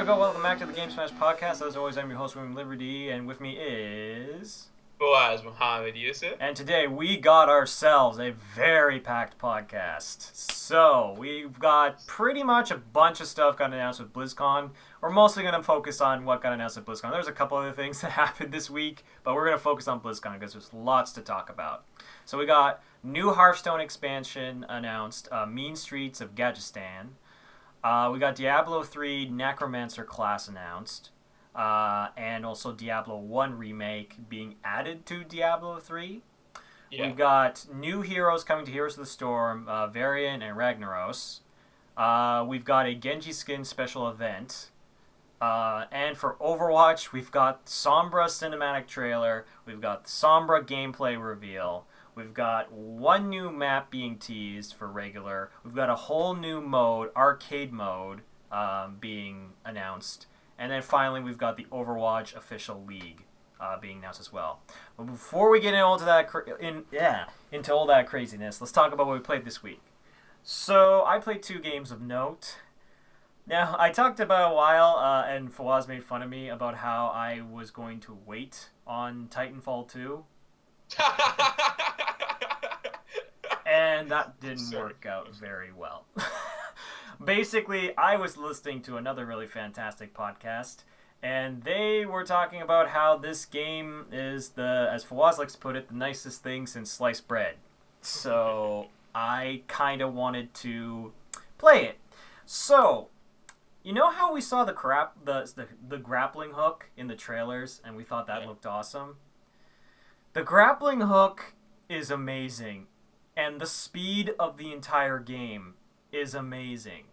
there we go. Welcome back to the Game Smash Podcast. As always, I'm your host, William Liberty, and with me is... Boaz Muhammad Yusuf. And today we got ourselves a very packed podcast. So, we've got pretty much a bunch of stuff got announced with Blizzcon. We're mostly going to focus on what got announced at Blizzcon. There's a couple other things that happened this week, but we're going to focus on Blizzcon because there's lots to talk about. So we got new Hearthstone expansion announced, Mean Streets of Gajestan. We got Diablo 3 Necromancer class announced, and also Diablo 1 remake being added to Diablo 3. Yeah. We've got new heroes coming to Heroes of the Storm, Varian and Ragnaros. We've got a Genji skin special event. And for Overwatch, we've got Sombra cinematic trailer. We've got Sombra gameplay reveal. We've got one new map being teased for regular. We've got a whole new mode, arcade mode, being announced. And then finally, we've got the Overwatch official league being announced as well. But before we get into all that craziness, let's talk about what we played this week. So I played 2 games of note. Now, I talked about a while, and Fawaz made fun of me about how I was going to wait on Titanfall 2. And that didn't work out very well. Basically, I was listening to another really fantastic podcast, and they were talking about how this game is as Fawaz likes to put it, the nicest thing since sliced bread. So, I kind of wanted to play it. So, you know how we saw the grappling hook in the trailers, and we thought that looked awesome? The grappling hook is amazing, and the speed of the entire game is amazing.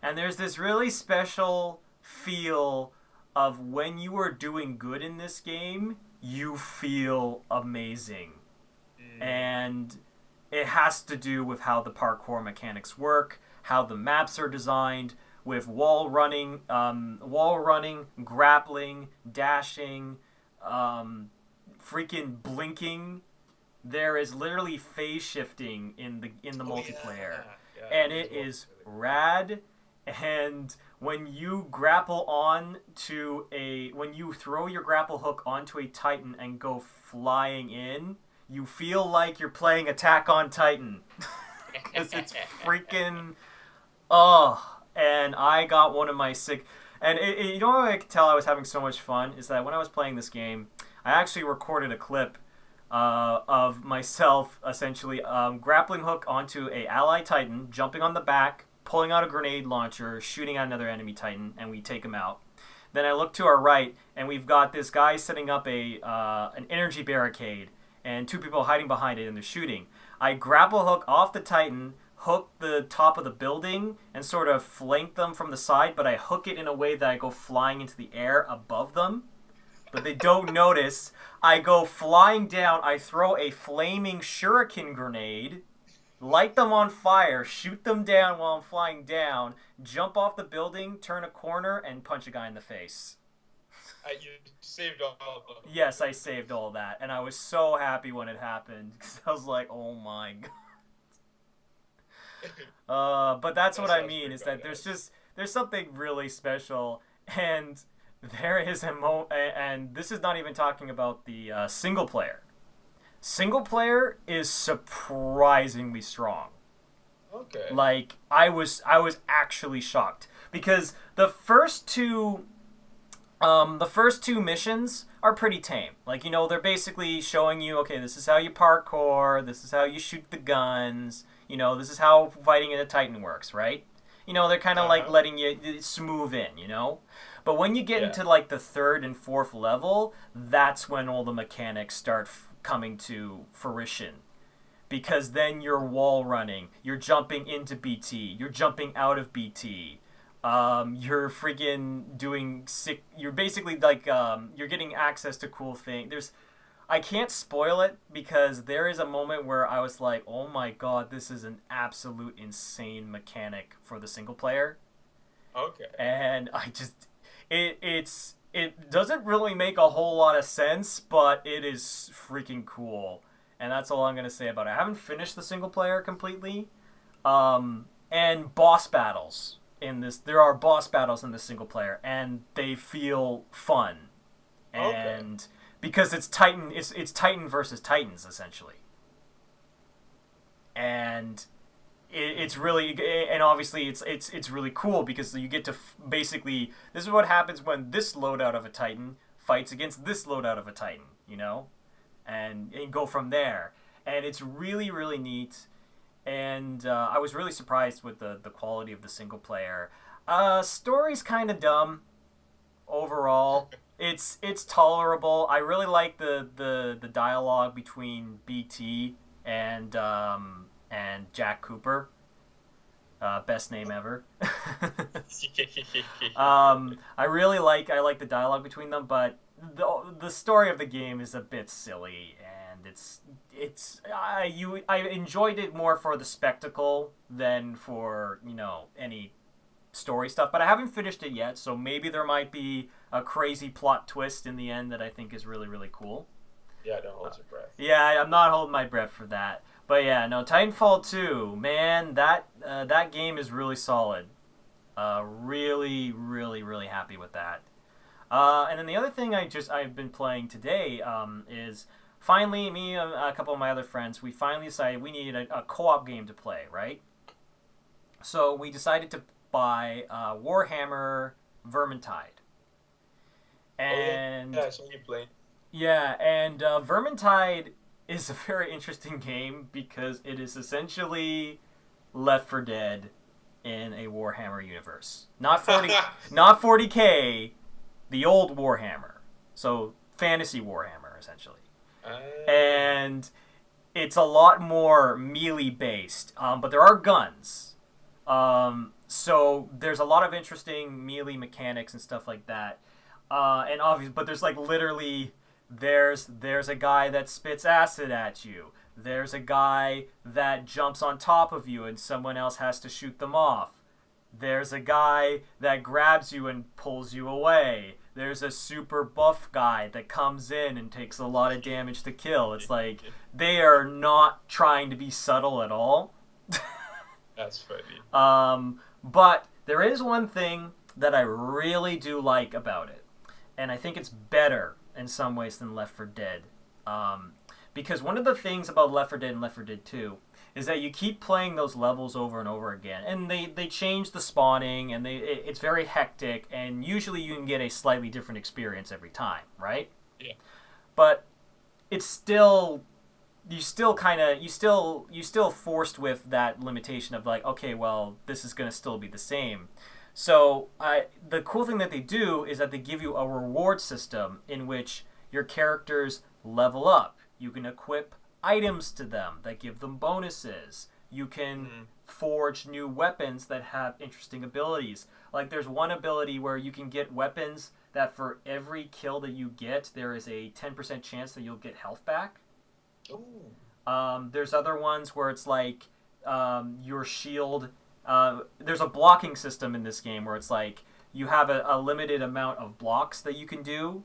And there's this really special feel of when you are doing good in this game, you feel amazing. And it has to do with how the parkour mechanics work, how the maps are designed, with wall running, grappling, dashing, freaking blinking. There is literally phase shifting in the multiplayer, and it is rad. And when you when you throw your grapple hook onto a Titan and go flying in, you feel like you're playing Attack on Titan, because it's freaking And I got one of my sick. And you know what I could tell I was having so much fun is that when I was playing this game, I actually recorded a clip of myself essentially grappling hook onto a ally Titan, jumping on the back, pulling out a grenade launcher, shooting at another enemy Titan, and we take him out. Then I look to our right, and we've got this guy setting up an energy barricade, and 2 people hiding behind it, and they're shooting. I grapple hook off the Titan, hook the top of the building, and sort of flank them from the side, but I hook it in a way that I go flying into the air above them. But they don't notice. I go flying down, I throw a flaming shuriken grenade, light them on fire, shoot them down while I'm flying down, jump off the building, turn a corner, and punch a guy in the face. You saved all of them. Yes, I saved all that, and I was so happy when it happened, because I was like, oh my god. But that's what I mean, is that there's something really special, and there is and this is not even talking about the single player. Single player is surprisingly strong. Okay. Like, I was actually shocked, because the first two missions are pretty tame. Like, you know, they're basically showing you, okay, this is how you parkour, this is how you shoot the guns, you know, this is how fighting in a Titan works, right? You know, they're kind of like letting you move in, you know? But when you get into, like, the 3rd and 4th level, that's when all the mechanics start coming to fruition. Because then you're wall running, you're jumping into BT, you're jumping out of BT, you're freaking doing sick, you're basically, like, you're getting access to cool things. I can't spoil it, because there is a moment where I was like, oh my god, this is an absolute insane mechanic for the single player. Okay. And I just, it doesn't really make a whole lot of sense, but it is freaking cool. And that's all I'm going to say about it. I haven't finished the single player completely. And boss battles. in this. There are boss battles in the single player, and they feel fun. And because it's Titan versus Titans essentially, and it's really, and obviously it's really cool because you get to basically, this is what happens when this loadout of a Titan fights against this loadout of a Titan, and go from there, and it's really really neat. And I was really surprised with the quality of the single player. Story's kind of dumb overall. It's tolerable. I really like the dialogue between BT and Jack Cooper. Best name ever. I like the dialogue between them, but the story of the game is a bit silly, and I enjoyed it more for the spectacle than for any story stuff. But I haven't finished it yet, so maybe there might be a crazy plot twist in the end that I think is really really cool. Yeah, don't hold your breath. Yeah, I'm not holding my breath for that. But yeah, no, Titanfall 2, man, that game is really solid. Really, really, really happy with that. And then the other thing I've been playing today is finally me and a couple of my other friends, we finally decided we needed a co-op game to play, right? So we decided to buy Warhammer Vermintide. And yeah, so you playing. Yeah, and Vermintide is a very interesting game because it is essentially Left 4 Dead in a Warhammer universe. Not 40K, the old Warhammer. So fantasy Warhammer essentially. And it's a lot more melee based, but there are guns. So there's a lot of interesting melee mechanics and stuff like that. And obviously, but there's like literally, there's a guy that spits acid at you. There's a guy that jumps on top of you and someone else has to shoot them off. There's a guy that grabs you and pulls you away. There's a super buff guy that comes in and takes a lot of damage to kill. It's like, they are not trying to be subtle at all. That's funny. But there is one thing that I really do like about it. And I think it's better in some ways than Left 4 Dead. Because one of the things about Left 4 Dead and Left 4 Dead 2 is that you keep playing those levels over and over again. And they change the spawning, and it's very hectic, and usually you can get a slightly different experience every time, right? Yeah. But it's still... You still forced with that limitation of like, okay, well, this is going to still be the same. So the cool thing that they do is that they give you a reward system in which your characters level up. You can equip items to them that give them bonuses. You can forge new weapons that have interesting abilities. Like there's one ability where you can get weapons that for every kill that you get, there is a 10% chance that you'll get health back. Ooh. There's other ones where it's like your shield... there's a blocking system in this game where it's like you have a limited amount of blocks that you can do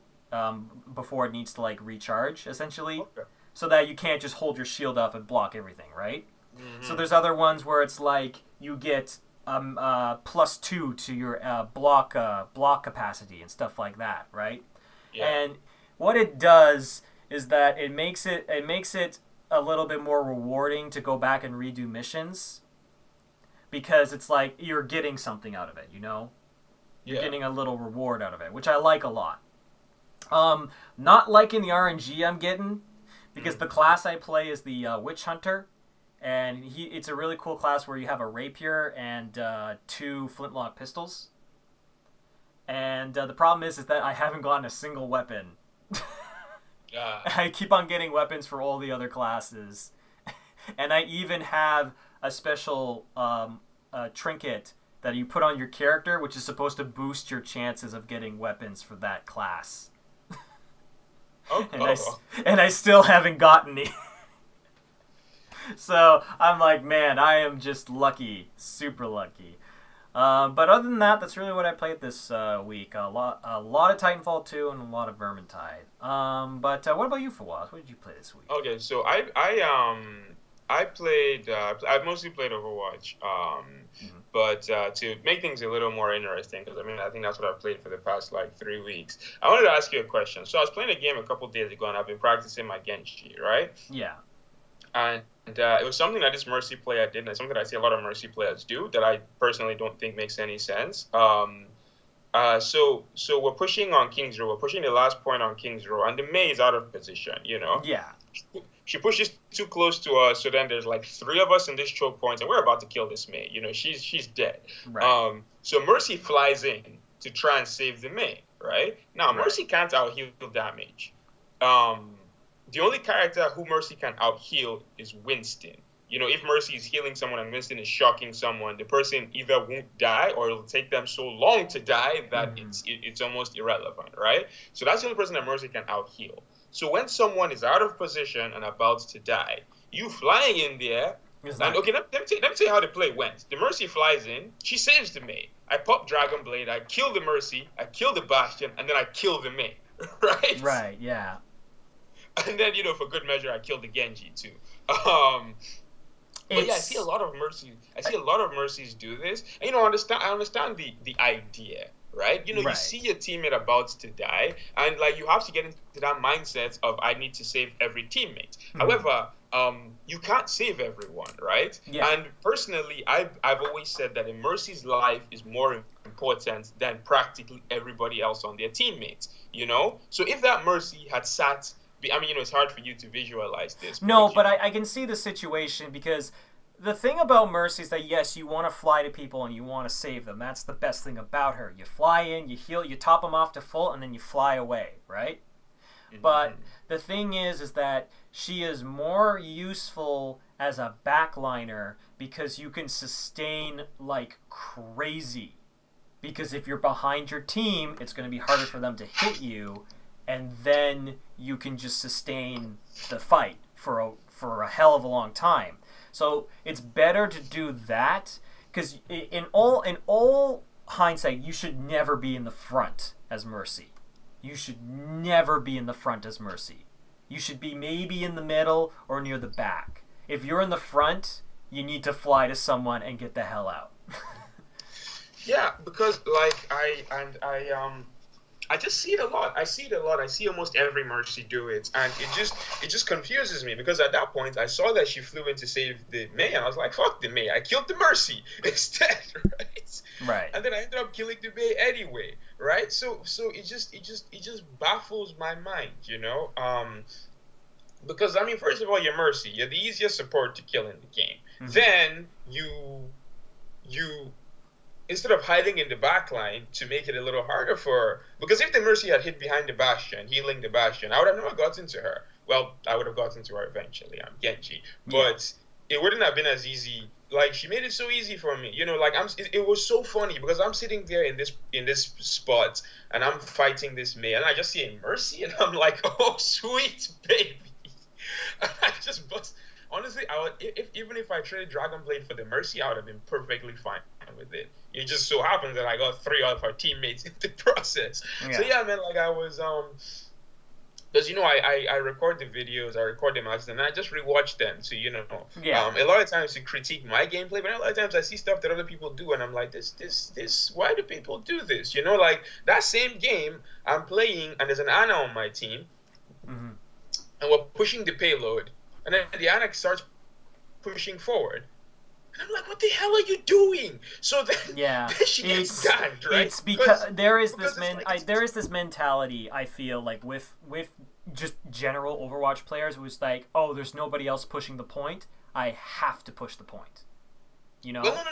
before it needs to like recharge, essentially. Okay. So that you can't just hold your shield up and block everything, right? Mm-hmm. So there's other ones where it's like you get +2 to your block capacity and stuff like that, right? Yeah. And what it does is that it makes it a little bit more rewarding to go back and redo missions. Because it's like you're getting something out of it, You're getting a little reward out of it, which I like a lot. Not liking the RNG I'm getting, because the class I play is the Witch Hunter, and it's a really cool class where you have a rapier and 2 flintlock pistols. And the problem is that I haven't gotten a single weapon. I keep on getting weapons for all the other classes. And I even have a special trinket that you put on your character, which is supposed to boost your chances of getting weapons for that class. And I still haven't gotten any. So I'm like, man, I am just lucky, super lucky. But other than that, that's really what I played this week. A lot of Titanfall 2 and a lot of Vermintide. But what about you, Fawaz? What did you play this week? Okay, so I I played. I've mostly played Overwatch. But to make things a little more interesting, because I mean, I think that's what I've played for the past like 3 weeks. I wanted to ask you a question. So I was playing a game a couple days ago, and I've been practicing my Genji, right? Yeah. And it was something that this Mercy player did, and it's something that I see a lot of Mercy players do that I personally don't think makes any sense. So we're pushing on King's Row. We're pushing the last point on King's Row, and the Mei is out of position. Yeah. She pushes too close to us, so then there's like 3 of us in this choke point, and we're about to kill this Mei. She's dead. Right. So Mercy flies in to try and save the Mei. Right now, Mercy can't out heal damage. The only character who Mercy can out heal is Winston. If Mercy is healing someone and Winston is shocking someone, the person either won't die or it'll take them so long to die that it's almost irrelevant, right? So that's the only person that Mercy can out heal. So when someone is out of position and about to die, you flying in there, and okay, let me tell you how the play went. The Mercy flies in, she saves the Mei. I pop Dragon Blade, I kill the Mercy, I kill the Bastion, and then I kill the Mei, right? Right, yeah. And then, for good measure, I killed the Genji too. But yeah, I see a lot of Mercies do this. And I understand the idea, right? You see your teammate about to die, and like you have to get into that mindset of I need to save every teammate. However, you can't save everyone, right? Yeah. And personally, I've always said that a Mercy's life is more important than practically everybody else on their teammates. So if that Mercy had sat, I mean, it's hard for you to visualize this. No, but I can see the situation, because the thing about Mercy is that, yes, you want to fly to people and you want to save them. That's the best thing about her. You fly in, you heal, you top them off to full, and then you fly away, right? Mm-hmm. But the thing is that she is more useful as a backliner because you can sustain like crazy. Because if you're behind your team, it's going to be harder for them to hit you, and then you can just sustain the fight for a hell of a long time. So it's better to do that, because in all hindsight, you should never be in the front as Mercy. You should never be in the front as Mercy. You should be maybe in the middle or near the back. If you're in the front, you need to fly to someone and get the hell out. Yeah, because like I just see it a lot. I see almost every Mercy do it, and it just confuses me, because at that point I saw that she flew in to save the Mei, and I was like, fuck the Mei, I killed the Mercy instead, right? Right. And then I ended up killing the Mei anyway, right? So it just baffles my mind, because I mean, first of all, you're Mercy, you're the easiest support to kill in the game. Mm-hmm. Then you instead of hiding in the back line to make it a little harder for her, because if the Mercy had hid behind the Bastion, healing the Bastion, I would have never gotten to her. Well, I would have gotten to her eventually. I'm Genji. But it wouldn't have been as easy. Like, she made it so easy for me. It was so funny, because I'm sitting there in this spot, and I'm fighting this Mei, and I just see a Mercy, and I'm like, oh, sweet baby. And I just bust. Honestly, even if I traded Dragon Blade for the Mercy, I would have been perfectly fine with it. It just so happens that I got 3 of our teammates in the process. Yeah. So yeah, man, like I was because I record the videos, I record the matches, and I just rewatch them. So a lot of times to critique my gameplay, but a lot of times I see stuff that other people do, and I'm like, this, why do people do this? Like that same game I'm playing, and there's an Ana on my team, and we're pushing the payload. And then the Ana starts pushing forward. And I'm like, what the hell are you doing? So then, she gets ganked, right? It's because there is this mentality, I feel like, with just general Overwatch players, who is like, oh, there's nobody else pushing the point, I have to push the point. No. We're on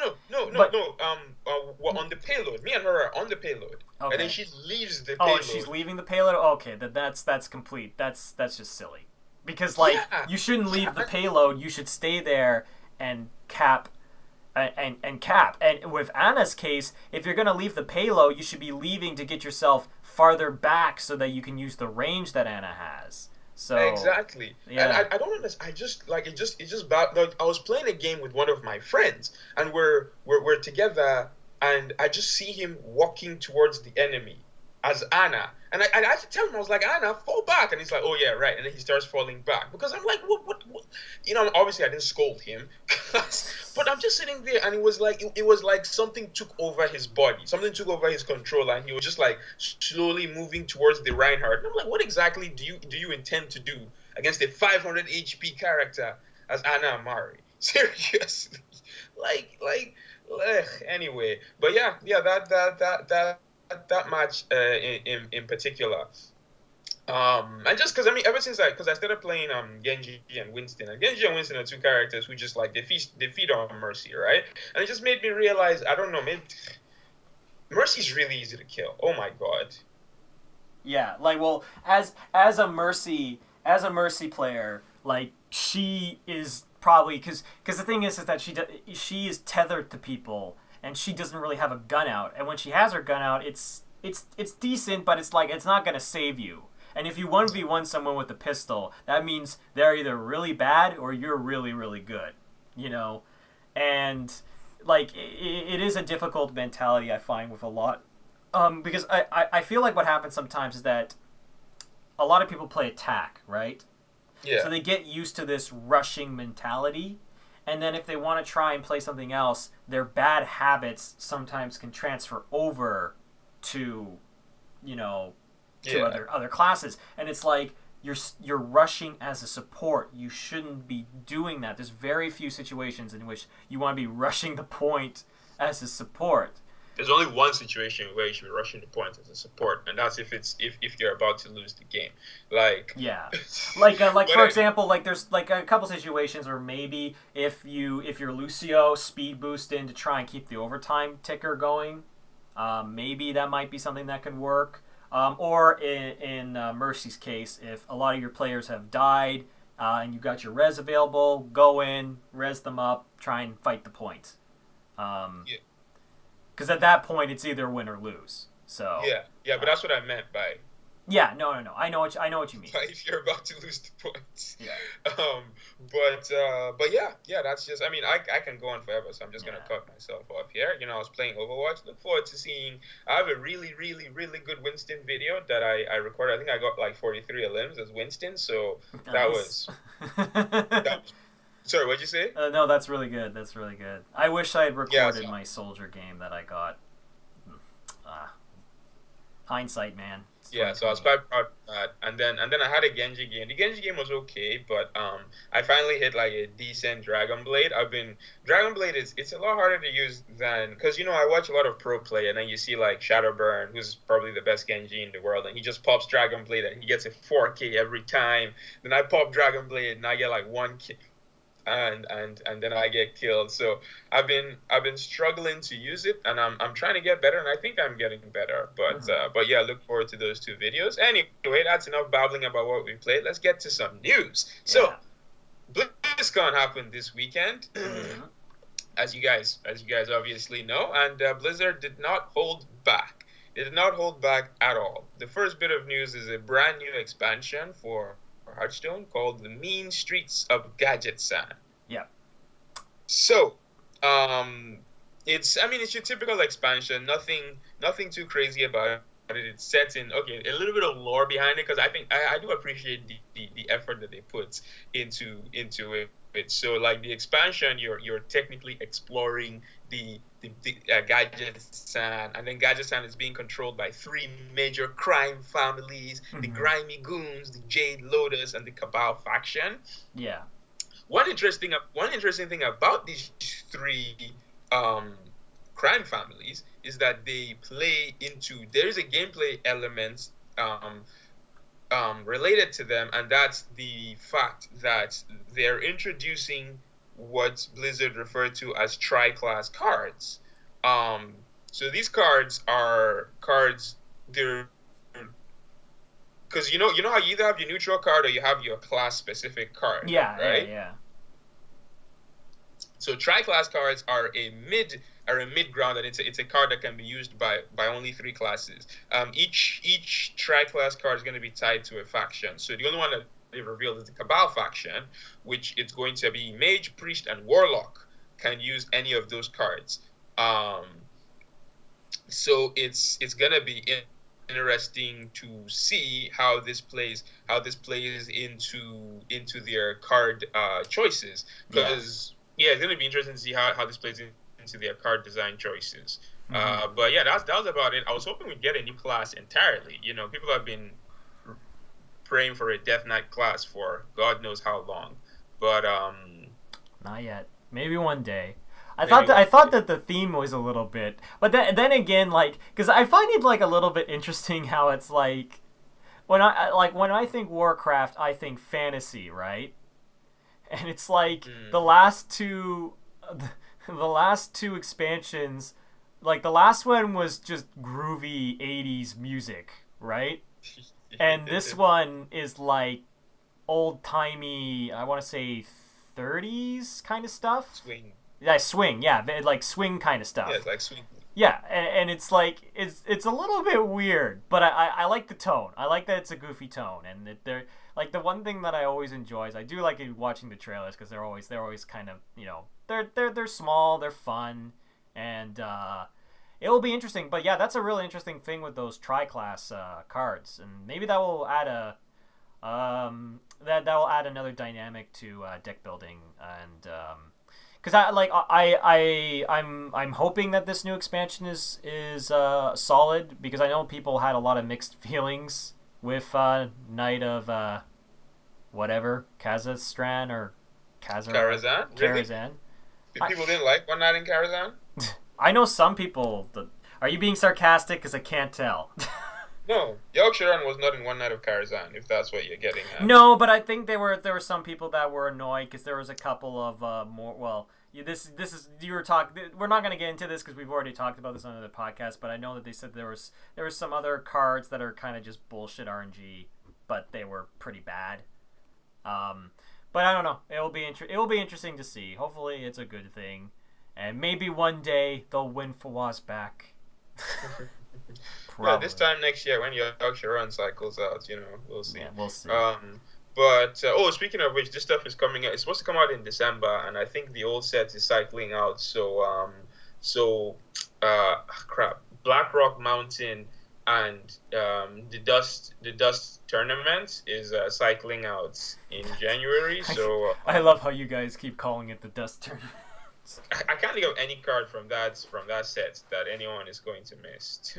the payload. Me and her are on the payload. Okay. And then she leaves the payload. Oh, she's leaving the payload? Okay, that's complete. That's just silly. Because, you shouldn't leave the payload. You should stay there and cap. And cap. And with Ana's case, if you're going to leave the payload, you should be leaving to get yourself farther back so that you can use the range that Ana has. So exactly. Yeah. And I don't understand. I was playing a game with one of my friends, and we're together, and I just see him walking towards the enemy. as Anna. And I had to tell him, I was like, Anna, fall back. And he's like, oh, yeah, right. And then he starts falling back. Because I'm like, what? You know, obviously I didn't scold him. But I'm just sitting there, and it was like something took over his body. Something took over his controller, and he was just like slowly moving towards the Reinhardt. And I'm like, what exactly do you intend to do against a 500 HP character as Anna Amari? Seriously. Anyway. But yeah, that match in particular. And just because ever since I started playing Genji and Winston, and Genji and Winston are two characters who just like they feed on Mercy, right? And it just made me realize, I don't know, maybe Mercy's really easy to kill. Oh my god. Yeah, like, well, as a Mercy player, like, she is probably because the thing is that she is tethered to people, and she doesn't really have a gun out. And when she has her gun out, it's decent, but it's like it's not gonna save you. And if you 1v1 someone with a pistol, that means they're either really bad or you're really, really good, you know? And, like, it is a difficult mentality, I find, with a lot. Because I feel like what happens sometimes is that a lot of people play attack, right? Yeah. So they get used to this rushing mentality. And then if they want to try and play something else, their bad habits sometimes can transfer over to, you know, to other classes. And it's like you're rushing as a support. You shouldn't be doing that. There's very few situations in which you want to be rushing the point as a support. There's only one situation where you should be rushing the point as a support, and that's if you're about to lose the game. Like, yeah, like for example, like there's like a couple situations where maybe if you're Lucio, speed boost in to try and keep the overtime ticker going, maybe that might be something that could work. Or in Mercy's case, if a lot of your players have died and you've got your res available, go in, res them up, try and fight the point. Because at that point, it's either win or lose. So yeah, but that's what I meant by. Yeah, no. I know what you mean. If you're about to lose the points. Yeah. But yeah, that's just. I mean, I can go on forever, so I'm just gonna cut myself off here. You know, I was playing Overwatch. Look forward to seeing. I have a really, really, really good Winston video that I recorded. I think I got like 43 limbs as Winston. So nice. that was. Sorry, what'd you say? No, that's really good. That's really good. I wish I had recorded my soldier game that I got. Hindsight, man. Yeah, so I was quite proud of that. And then I had a Genji game. The Genji game was okay, but I finally hit like a decent Dragon Blade. Dragon Blade it's a lot harder to use than, because, you know, I watch a lot of pro play, and then you see like Shadowburn, who's probably the best Genji in the world, and he just pops Dragon Blade and he gets a 4K every time. Then I pop Dragon Blade and I get like 1K. And then I get killed. So I've been struggling to use it, and I'm trying to get better, and I think I'm getting better. But yeah, look forward to those two videos. Anyway, that's enough babbling about what we played. Let's get to some news. So BlizzCon happened this weekend, as you guys obviously know, and Blizzard did not hold back. They did not hold back at all. The first bit of news is a brand new expansion for Hearthstone called The Mean Streets of Gadgetzan. Yeah. So, it's your typical expansion. Nothing too crazy about it. It's set in a little bit of lore behind it, because I think I do appreciate the effort that they put into it. So, like, the expansion, you're technically exploring the Gadgetzan, and then Gadgetzan is being controlled by three major crime families: the Grimy Goons, the Jade Lotus, and the Cabal faction. Yeah. One interesting thing about these three crime families is that there is a gameplay element related to them, and that's the fact that they're introducing what Blizzard referred to as tri-class cards. So these cards are cards, they're, because you know how you either have your neutral card or you have your class specific card. Yeah, right? Yeah. So tri-class cards are a mid ground, and it's a card that can be used by only three classes. Each tri-class card is going to be tied to a faction. So the only one that they've revealed is the Cabal faction, which it's going to be Mage, Priest, and Warlock can use any of those cards. So it's gonna be interesting to see how this plays into their card choices, because it's going to be interesting to see how this plays into their card design choices. But yeah, that was about it. I was hoping we'd get a new class entirely. People have been praying for a Death Knight class for God knows how long, but not yet. Maybe one day. I thought that the theme was a little bit, but then again, like, because I find it like a little bit interesting how it's like when I think Warcraft, I think fantasy, right? And it's like the last two expansions, like the last one was just groovy 80s music, right? And this one is like old-timey, I want to say 30s kind of stuff. Swing, like swing kind of stuff. Yeah, it's like swing. Yeah, and it's like it's a little bit weird, but I like the tone. I like that it's a goofy tone, and that they're like the one thing that I always enjoy is I do like watching the trailers because they're always kind of they're small, they're fun, and it'll be interesting. But yeah, that's a really interesting thing with those tri-class cards, and maybe that will add that will add another dynamic to deck building and. Because I'm hoping that this new expansion is solid, because I know people had a lot of mixed feelings with Knight of whatever Kazakhstan or Karazhan. Karazhan. Really? People didn't like One Night in Karazhan? I know some people. Are you being sarcastic? Because I can't tell. No, Yorkshirean was not in One Night of Karazhan, if that's what you're getting at. No, but I think there were some people that were annoyed because there was a couple of more. Well, this is you were talking. We're not going to get into this because we've already talked about this on another podcast. But I know that they said there was some other cards that are kind of just bullshit RNG, but they were pretty bad. But I don't know. It will be interesting to see. Hopefully, it's a good thing, and maybe one day they'll win Fawaz back. Yeah, this time next year when your Yorkshirean cycles out, we'll see. Yeah, we'll see. But speaking of which, this stuff is coming out. It's supposed to come out in December, and I think the old set is cycling out. Crap. Blackrock Mountain and the Dust tournament is cycling out in January. So I love how you guys keep calling it the Dust tournament. I can't think of any card from that set that anyone is going to miss.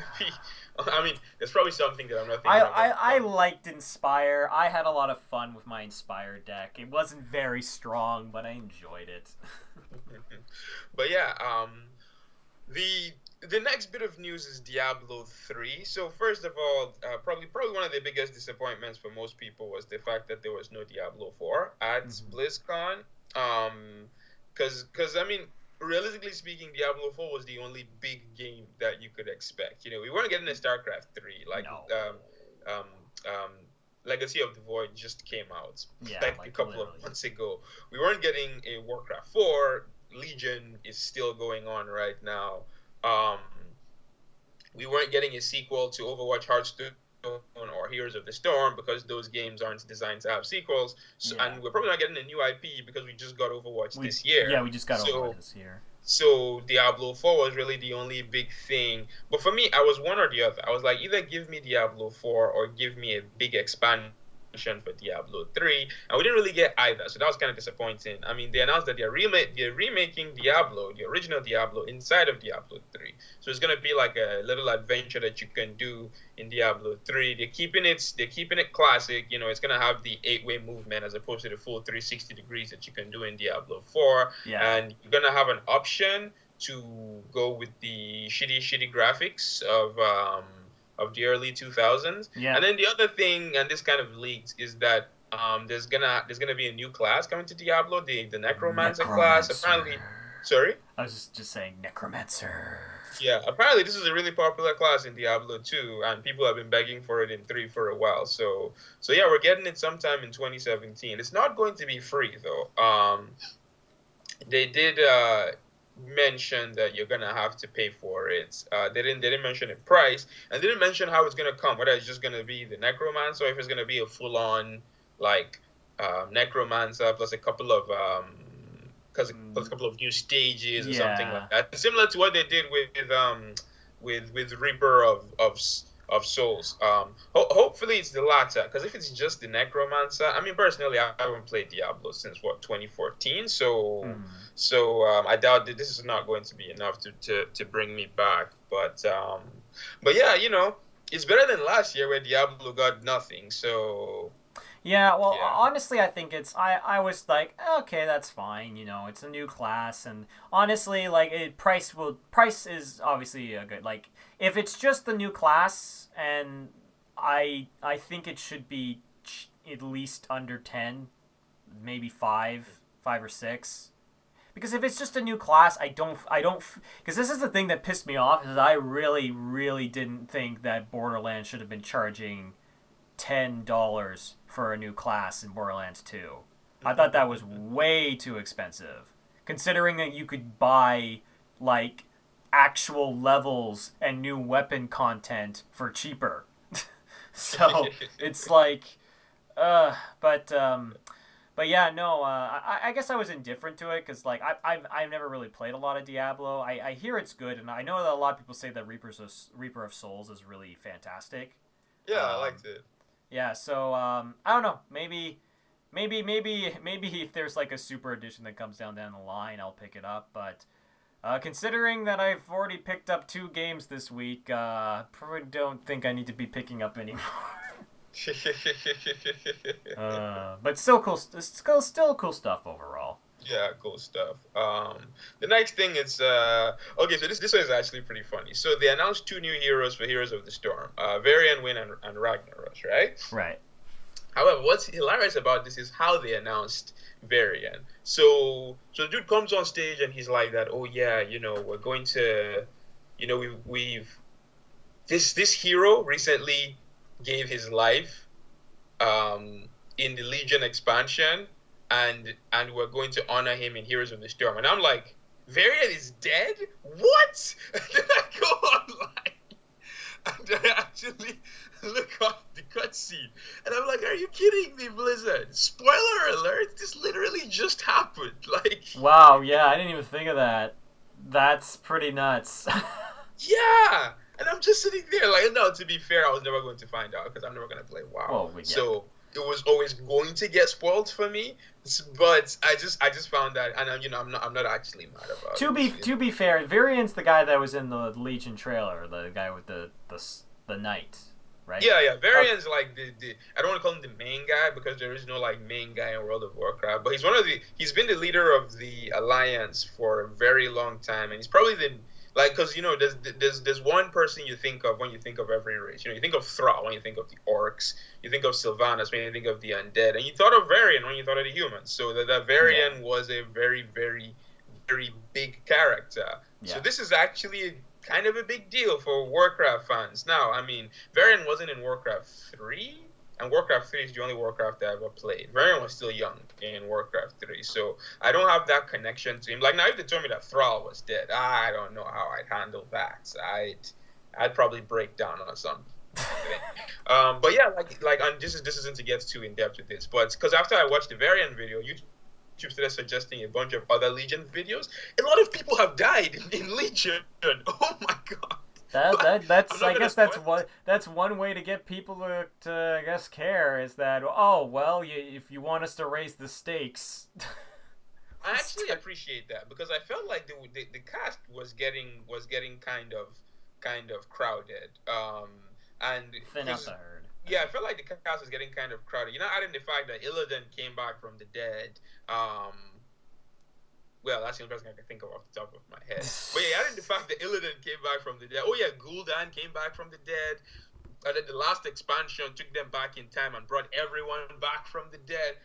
I mean, there's probably something that I'm not thinking of. I liked Inspire. I had a lot of fun with my Inspire deck. It wasn't very strong, but I enjoyed it. But yeah, the next bit of news is Diablo 3. So first of all, probably one of the biggest disappointments for most people was the fact that there was no Diablo 4 at Blizzcon. Because I mean, realistically speaking, Diablo 4 was the only big game that you could expect. We weren't getting a StarCraft 3. Legacy of the Void just came out a couple of months ago. We weren't getting a Warcraft 4. Legion is still going on right now. We weren't getting a sequel to Overwatch Hearthstone or Heroes of the Storm because those games aren't designed to have sequels. And we're probably not getting a new IP because we just got Overwatch this year. Yeah, we just got Overwatch this year. So Diablo 4 was really the only big thing. But for me, I was one or the other. I was like, either give me Diablo 4 or give me a big expansion for Diablo 3, and we didn't really get either, so that was kind of disappointing. I mean, they announced that they're remaking Diablo, the original Diablo, inside of Diablo 3, so it's gonna be like a little adventure that you can do in Diablo 3. They're keeping it classic. It's gonna have the 8-way movement as opposed to the full 360 degrees that you can do in Diablo 4, and you're gonna have an option to go with the shitty graphics of the early 2000s. Yeah. And then the other thing, and this kind of leaked, is that there's gonna be a new class coming to Diablo, the Necromancer class. Apparently, sorry? I was just saying Necromancer. Yeah, apparently this is a really popular class in Diablo 2, and people have been begging for it in 3 for a while. So yeah, we're getting it sometime in 2017. It's not going to be free though. They did mention that you're gonna have to pay for it. They didn't mention a price, and they didn't mention how it's gonna come. Whether it's just gonna be the Necromancer, or if it's gonna be a full-on Necromancer plus a couple of plus a couple of new stages or something like that. Similar to what they did with Reaper of of souls. Hopefully it's the latter, because if it's just the necromancer, I mean, personally, I haven't played Diablo since what, 2014. So I doubt that this is not going to be enough to bring me back. But yeah, it's better than last year where Diablo got nothing. So Yeah, well, yeah. honestly, I think I was like, okay, that's fine. It's a new class, and honestly, like, price is obviously a good. Like, if it's just the new class, and I think it should be at least under 10, maybe 5 or 6. Because if it's just a new class, I don't, because this is the thing that pissed me off, is I really, really didn't think that Borderlands should have been charging $10 for a new class in Borderlands 2. I thought that was way too expensive, considering that you could buy like actual levels and new weapon content for cheaper. So it's like, but yeah, no. I guess I was indifferent to it because like I've never really played a lot of Diablo. I hear it's good, and I know that a lot of people say that Reaper of Souls is really fantastic. Yeah, I liked it. Yeah, so I don't know. Maybe if there's like a super edition that comes down the line, I'll pick it up. But considering that I've already picked up 2 games this week, probably don't think I need to be picking up anymore. But still cool. Still cool stuff overall. Yeah, cool stuff. The next thing is okay. So this one is actually pretty funny. So they announced 2 new heroes for Heroes of the Storm, Varian Win and Ragnaros, right? Right. However, what's hilarious about this is how they announced Varian. So the dude comes on stage and he's like that. Oh yeah, we're going to, we've this hero recently gave his life, in the Legion expansion. And we're going to honor him in Heroes of the Storm. And I'm like, Varian is dead? What? And then I go online and I actually look up the cutscene. And I'm like, are you kidding me, Blizzard? Spoiler alert, this literally just happened. Like, wow, yeah, I didn't even think of that. That's pretty nuts. Yeah. And I'm just sitting there like, no, to be fair, I was never going to find out because I'm never going to play WoW. Well, yeah. So it was always going to get spoiled for me, but I just found that, and I'm not actually mad about it. To be fair, Varian's the guy that was in the Legion trailer, the guy with the knight, right? Yeah. Varian's like the I don't want to call him the main guy because there is no like main guy in World of Warcraft, but he's been the leader of the Alliance for a very long time, and he's probably because there's one person you think of when you think of every race. You think of Thrall when you think of the orcs. You think of Sylvanas when you think of the undead, and you thought of Varian when you thought of the humans. So that Varian was a very, very, very big character. Yeah. So this is actually kind of a big deal for Warcraft fans. Now, I mean, Varian wasn't in Warcraft 3. And Warcraft 3 is the only Warcraft I ever played. Varian was still young in Warcraft 3, so I don't have that connection to him. Like, now if they told me that Thrall was dead, I don't know how I'd handle that. I'd probably break down or something. But yeah, and this isn't to get too in depth with this, but because after I watched the Varian video, YouTube started suggesting a bunch of other Legion videos. A lot of people have died in Legion. Oh my god. That's I guess that's one way to get people to I guess care is that if you want us to raise the stakes. I actually appreciate that because I felt like the cast was getting kind of crowded. And thin out the herd. Yeah, I felt like the cast was getting kind of crowded. Adding the fact that Illidan came back from the dead. Well, that's the only person I can think of off the top of my head. But yeah, adding the fact that Illidan came back from the dead. Oh yeah, Gul'dan came back from the dead. And then the last expansion took them back in time and brought everyone back from the dead.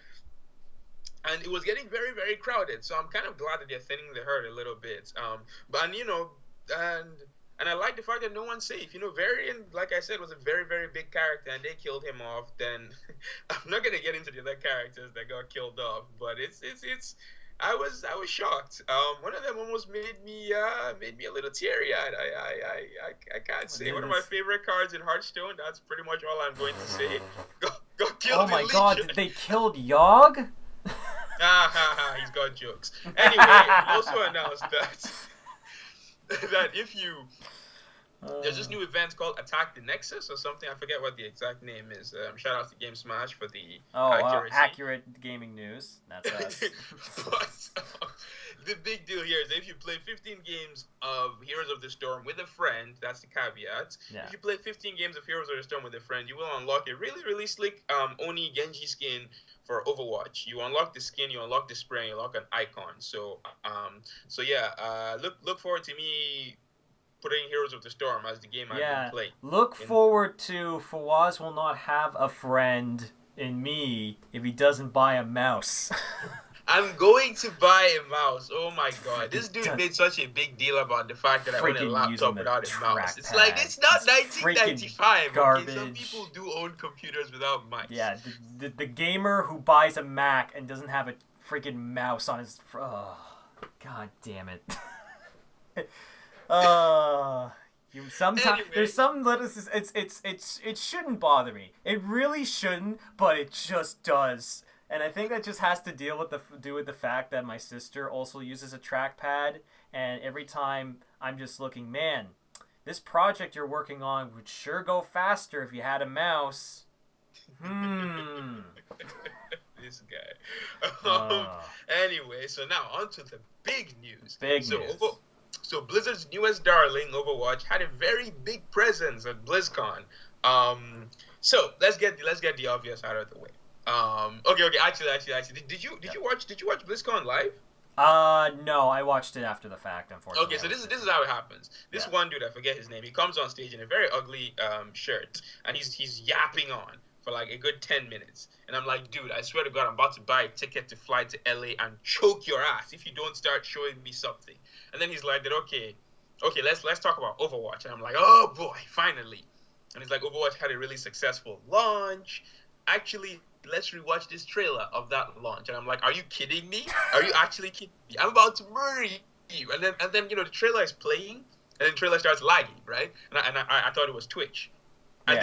And it was getting very, very crowded. So I'm kind of glad that they're thinning the herd a little bit. And I like the fact that no one's safe. Varian, like I said, was a very, very big character, and they killed him off. Then I'm not gonna get into the other characters that got killed off, but it's. I was shocked. One of them almost made me a little teary-eyed. I can't say. One of my favorite cards in Hearthstone. That's pretty much all I'm going to say. Got killed. Oh my god! Did they killed Yogg? He's got jokes. Anyway, he also announced that if you There's this new event called Attack the Nexus or something. I forget what the exact name is. Shout out to Game Smash for the accuracy. Accurate gaming news. That's us. But the big deal here is that if you play 15 games of Heroes of the Storm with a friend, that's the caveat. Yeah. If you play 15 games of Heroes of the Storm with a friend, you will unlock a really, really slick Oni Genji skin for Overwatch. You unlock the skin, you unlock the spray, and you unlock an icon. So look forward to me putting Heroes of the Storm as the game I've been playing. Look forward to Fawaz will not have a friend in me if he doesn't buy a mouse. I'm going to buy a mouse. Oh my god. This dude made such a big deal about the fact that I want a laptop without a mouse. It's like, it's not 1995. Garbage. Okay? Some people do own computers without mice. Yeah, the gamer who buys a Mac and doesn't have a freaking mouse on his... Oh, god damn it. Sometimes anyway. There's some lettuces. It shouldn't bother me. It really shouldn't, but it just does. And I think that just has to do with the fact that my sister also uses a trackpad, and every time I'm just looking, man, this project you're working on would sure go faster if you had a mouse. This guy. Anyway, so now on to the big news. News. So Blizzard's newest darling, Overwatch, had a very big presence at BlizzCon. So let's get the obvious out of the way. Okay. Actually, did you watch BlizzCon live? No, I watched it after the fact, unfortunately. Okay, so this is how it happens. This one dude, I forget his name, he comes on stage in a very ugly shirt, and he's yapping on for like a good 10 minutes. And I'm like, dude, I swear to God, I'm about to buy a ticket to fly to LA and choke your ass if you don't start showing me something. And then he's like, okay, let's talk about Overwatch. And I'm like, oh boy, finally. And he's like, Overwatch had a really successful launch. Actually, let's rewatch this trailer of that launch. And I'm like, are you kidding me? Are you actually kidding me? I'm about to murder you. And then the trailer is playing, and then the trailer starts lagging, right? And I thought it was Twitch. And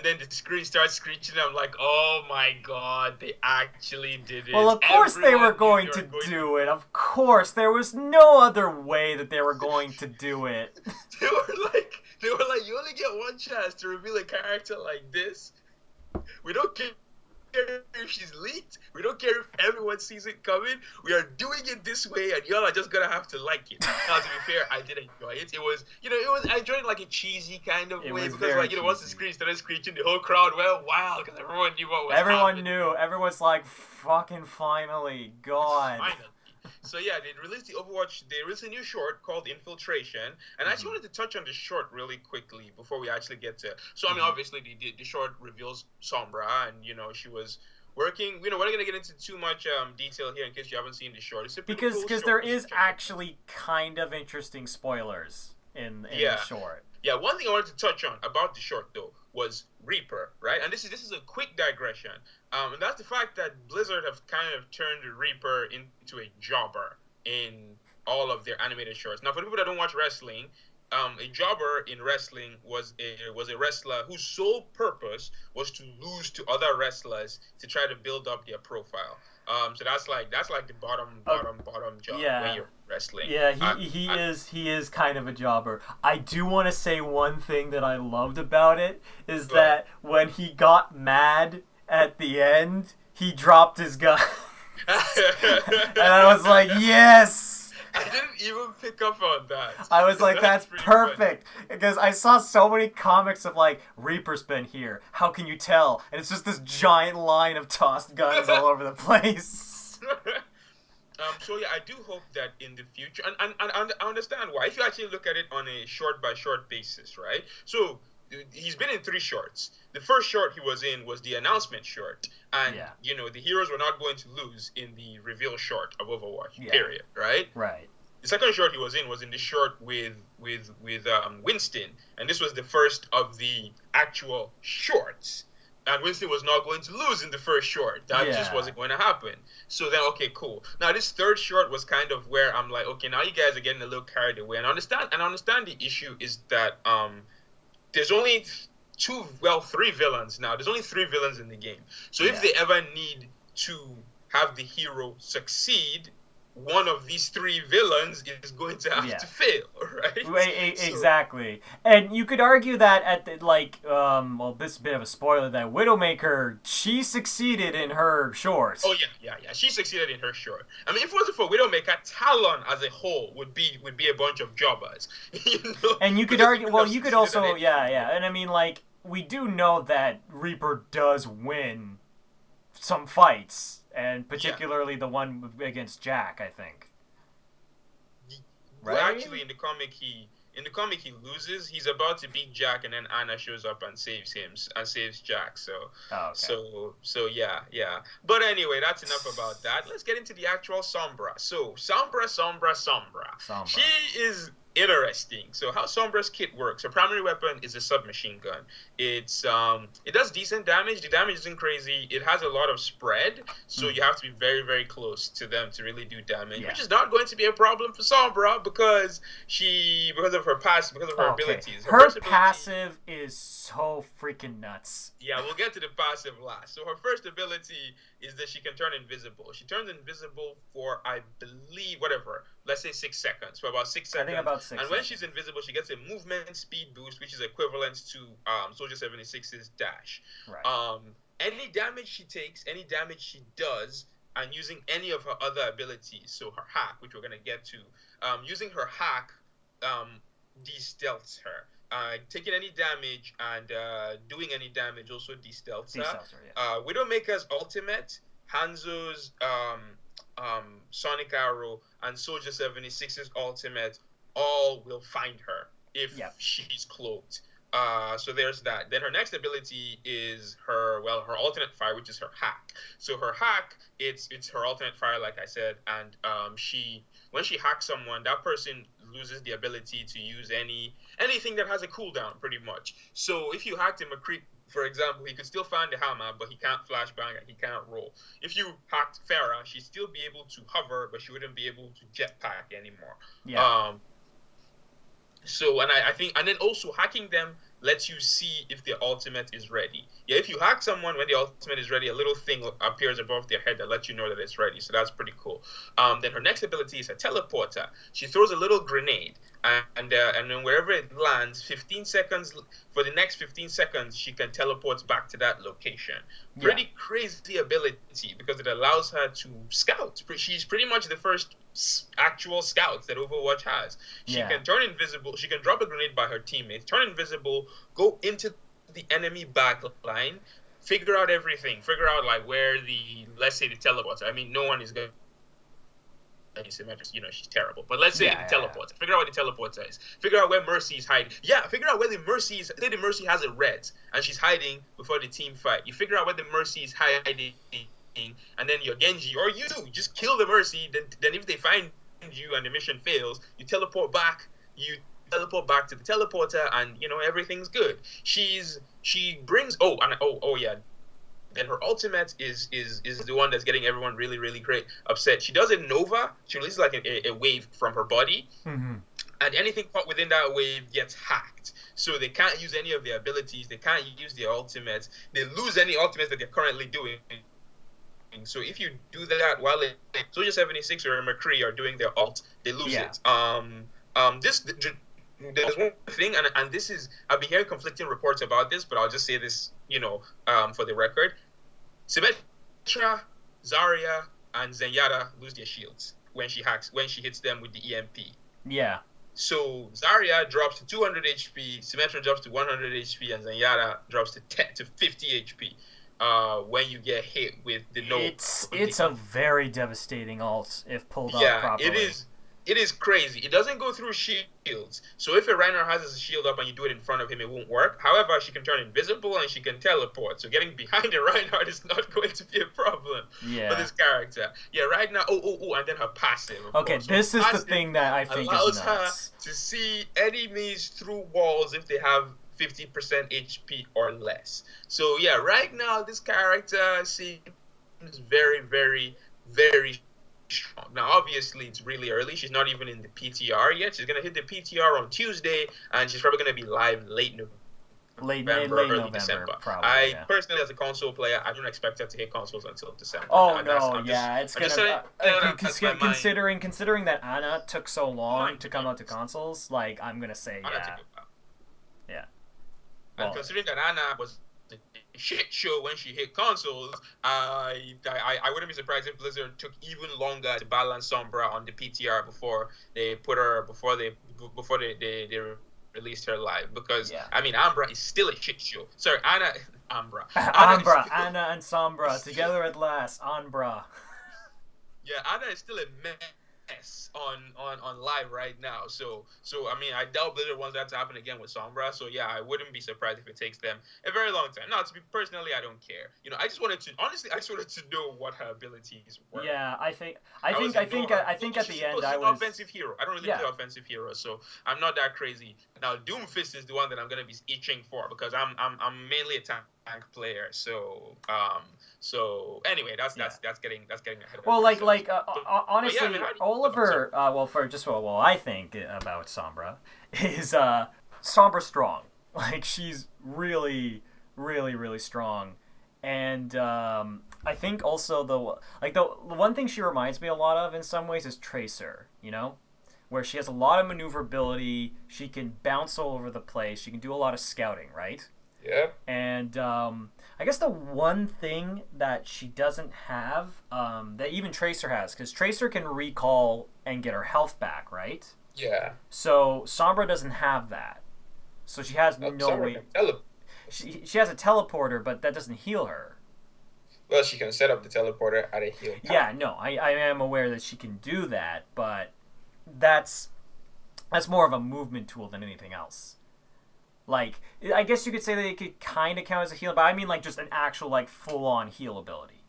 then the screen starts screeching. I'm like, oh my god, they actually did it. Well, of course they were going to do it. Of course, there was no other way that they were going to do it. They were like, you only get one chance to reveal a character like this. We don't care if she's leaked. We don't care if everyone sees it coming. We are doing it this way, and y'all are just gonna have to like it. Now, to be fair, I did enjoy it. It was, I enjoyed it like a cheesy kind of way, because once the screen started screeching, the whole crowd went wild because everyone knew what was happening. Everyone knew. Everyone's like, fucking finally, God. Finally. So yeah, they released a new short called Infiltration, and I actually wanted to touch on the short really quickly before we actually get to. So I mean, obviously the short reveals Sombra, and she was working. We're not gonna get into too much detail here in case you haven't seen the short. It's a pretty cool because there is actually kind of interesting spoilers in the short. Yeah, one thing I wanted to touch on about the short though was Reaper, right? And this is a quick digression. And that's the fact that Blizzard have kind of turned Reaper into a jobber in all of their animated shorts. Now, for people that don't watch wrestling, a jobber in wrestling was a wrestler whose sole purpose was to lose to other wrestlers to try to build up their profile. So that's like the bottom job when you're wrestling. Yeah, he is kind of a jobber. I do want to say one thing that I loved about it is that when he got mad at the end, he dropped his gun. And I was like, yes! I didn't even pick up on that. I was like, that's perfect. Funny. Because I saw so many comics of like, Reaper's been here. How can you tell? And it's just this giant line of tossed guns all over the place. So yeah, I do hope that in the future, and I understand why. If you actually look at it on a short by short basis, right? So he's been in 3 shorts. The first short he was in was the announcement short, and the heroes were not going to lose in the reveal short of Overwatch. Period. Right. Right. The second short he was in the short with Winston, and this was the first of the actual shorts. And Winston was not going to lose in the first short. That just wasn't going to happen. So then, okay, cool. Now this third short was kind of where I'm like, okay, now you guys are getting a little carried away. And I understand the issue is that there's only 3 villains now. There's only 3 villains in the game. So if they ever need to have the hero succeed, one of these three villains is going to have to fail, right? Exactly. And you could argue that at the, well, this is a bit of a spoiler, that Widowmaker, she succeeded in her short. Oh yeah. She succeeded in her short. I mean, if it wasn't for Widowmaker, Talon as a whole would be a bunch of jobbers. And you could argue, well, you could also, and I mean, we do know that Reaper does win some fights, and particularly the one against Jack, I think. Right? Well, actually, in the comic he loses. He's about to beat Jack, and then Anna shows up and saves him and saves Jack. So yeah. But anyway, that's enough about that. Let's get into the actual Sombra. So Sombra. She is interesting. So how Sombra's kit works. Her primary weapon is a submachine gun. It does decent damage. The damage isn't crazy. It has a lot of spread, so you have to be very, very close to them to really do damage, which is not going to be a problem for Sombra because of her abilities. Her passive is so freaking nuts. Yeah, we'll get to the passive last. So her first ability is that she can turn invisible. She turns invisible for, I believe, let's say 6 seconds. For about 6 seconds. I think about 6 And when she's invisible, she gets a movement speed boost, which is equivalent to Soldier 76's dash. Right. Any damage she takes, any damage she does, and using any of her other abilities, so her hack, which we're going to get to, using her hack de-stealths her. Taking any damage and doing any damage also de-stealths her. Widowmaker's ultimate, Hanzo's Sonic Arrow, and Soldier 76's ultimate all will find her if she's cloaked. So there's that. Then her next ability is her alternate fire, which is her hack. So her hack, it's her alternate fire, like I said, and when she hacks someone, that person loses the ability to use anything that has a cooldown, pretty much. So if you hacked him, for example, he could still find the hammer, but he can't flashbang and he can't roll. If you hacked Farah, she'd still be able to hover, but she wouldn't be able to jetpack anymore. Yeah. So, and I think, and then also hacking them lets you see if their ultimate is ready. Yeah, if you hack someone when the ultimate is ready, a little thing appears above their head that lets you know that it's ready. So that's pretty cool. Then her next ability is a teleporter. She throws a little grenade, and then wherever it lands, 15 seconds, for the next 15 seconds, she can teleport back to that location. Pretty crazy ability because it allows her to scout. She's pretty much the first actual scouts that Overwatch has. She can turn invisible. She can drop a grenade by her teammates, turn invisible, go into the enemy back line, figure out everything, where let's say the teleporter. I mean, no one is going. She's terrible. But let's say the teleporter. Figure out where the teleporter is. Figure out where Mercy is hiding. Yeah, figure out where the Mercy is. Say the Mercy has a red and she's hiding before the team fight. You figure out where the Mercy is hiding, and then your Genji or you just kill the Mercy. Then if they find you and the mission fails, you teleport back. You teleport back to the teleporter, and everything's good. She brings Then her ultimate is the one that's getting everyone really, really great upset. She does a Nova. She releases like a wave from her body, and anything caught within that wave gets hacked. So they can't use any of their abilities. They can't use their ultimates. They lose any ultimates that they're currently doing. So if you do that while Soldier 76 or McCree are doing their ult, they lose it. There's one thing, and this is, I've been hearing conflicting reports about this, but I'll just say this, for the record. Symmetra, Zarya, and Zenyatta lose their shields when she hits them with the EMP. Yeah. So Zarya drops to 200 HP, Symmetra drops to 100 HP, and Zenyatta drops to 50 HP. When you get hit with the it's a very devastating ult if pulled off properly. It is crazy. It doesn't go through shields. So if a Reinhardt has a shield up and you do it in front of him, it won't work. However, she can turn invisible and she can teleport. So getting behind a Reinhardt is not going to be a problem for this character. Yeah, right now. And then her passive. Okay, this is the thing that I think allows is nuts. her to see enemies through walls if they have 50% HP or less. So yeah, right now this character seems very, very, very strong. Now obviously it's really early. She's not even in the PTR yet. She's gonna hit the PTR on Tuesday, and she's probably gonna be live late late early November, December. probably. I Yeah. personally, as a console player, I don't expect her to hit consoles until December. Oh That's, no, yeah, it's I'm gonna. just saying that's my mind. Considering that Anna took so long to come out to Yes. consoles, like I'm gonna say Anna yeah, took a while. yeah. And Well, considering that Anna was a shit show when she hit consoles, I wouldn't be surprised if Blizzard took even longer to balance Sombra on the PTR before they put her before they released her live, because yeah. I mean Ambra is still a shit show. Sorry, Ambra. Anna is Ambra, still Anna and Sombra together at last. Ambra. Yeah, Anna is still a mess on live right now. So I mean, I doubt Blizzard wants that to happen again with Sombra. So yeah, I wouldn't be surprised if it takes them a very long time. Now, to be personally, I don't care. I just wanted to know what her abilities were. Yeah, I think at She's the end supposed to I be an was. offensive hero. I don't really Yeah. play offensive heroes, so I'm not that crazy. Now, Doomfist is the one that I'm gonna be itching for, because I'm mainly a tank player. So anyway, that's getting ahead of Well, ourselves. honestly, yeah, I mean, how do you feel about Oliver. I think about Sombra is Sombra's strong. Like she's really, really, really strong, and I think also the one thing she reminds me a lot of in some ways is Tracer. Where she has a lot of maneuverability. She can bounce all over the place. She can do a lot of scouting, right? Yeah. And I guess the one thing that she doesn't have, that even Tracer has, because Tracer can recall and get her health back, right? Yeah. So Sombra doesn't have that. So she has no way. She has a teleporter, but that doesn't heal her. Well, she can set up the teleporter at a heal time. Yeah, no, I am aware that she can do that, but that's more of a movement tool than anything else. Like, I guess you could say that it could kind of count as a heal, but I mean like just an actual like full-on heal ability.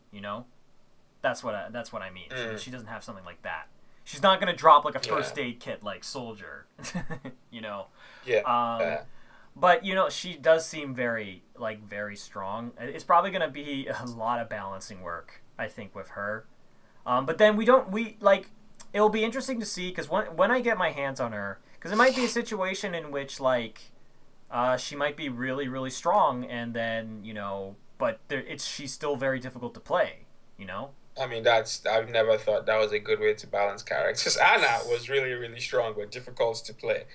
That's what I mean. She doesn't have something like that. She's not gonna drop like a first aid kit like Soldier. Yeah. But she does seem very strong. It's probably gonna be a lot of balancing work, I think, with her. But then it'll be interesting to see, because when I get my hands on her, because it might be a situation in which she might be really, really strong, and then but she's still very difficult to play. I mean, I've never thought that was a good way to balance characters. Anna was really, really strong but difficult to play,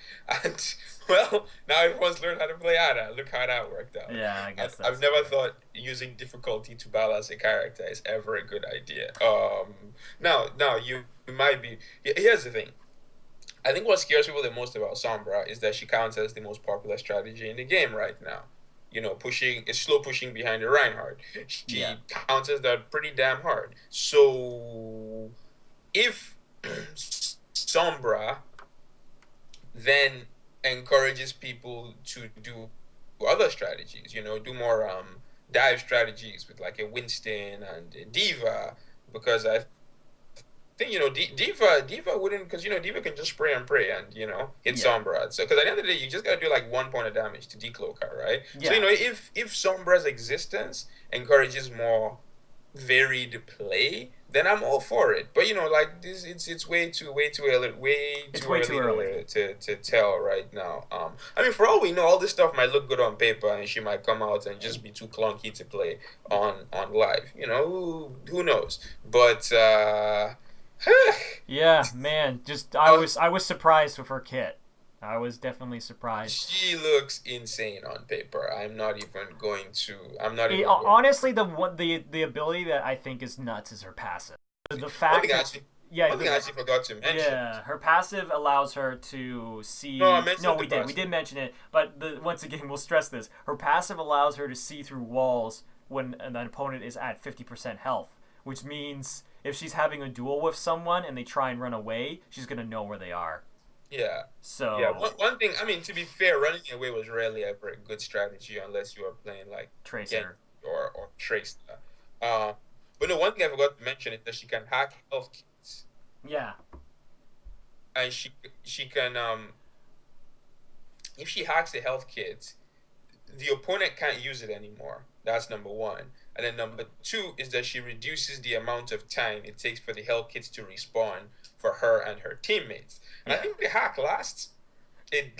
and well, now everyone's learned how to play Anna. Look how that worked out. Yeah, I guess I've never thought using difficulty to balance a character is ever a good idea. Now you might be. Here's the thing. I think what scares people the most about Sombra is that she counts as the most popular strategy in the game right now. Slow pushing behind the Reinhardt. She counts as that pretty damn hard. So if Sombra then encourages people to do other strategies, do more dive strategies with like a Winston and a Diva, because I think Diva wouldn't, because Diva can just spray and pray and hit Sombra. So because at the end of the day you just gotta do like 1 point of damage to decloak her, right? Yeah. So if Sombra's existence encourages more varied play, then I'm all for it. But this, it's way too early to tell right now. I mean, for all we know, all this stuff might look good on paper, and she might come out and just be too clunky to play on live. Who knows? But yeah, man. Just I was surprised with her kit. I was definitely surprised. She looks insane on paper. I'm not even going to. Honestly, the ability that I think is nuts is her passive. The fact One thing I actually forgot to mention. Yeah, her passive allows her to see. We did mention it, but once again, we'll stress this. Her passive allows her to see through walls when an opponent is at 50% health, which means if she's having a duel with someone and they try and run away, she's gonna know where they are. Yeah. So yeah, one thing. I mean, to be fair, running away was rarely ever a good strategy unless you are playing like Tracer or Tracer. But no, one thing I forgot to mention is that she can hack health kits. Yeah. And she can if she hacks the health kit, the opponent can't use it anymore. That's number one. And then number two is that she reduces the amount of time it takes for the health kits to respawn for her and her teammates. And I think the hack lasts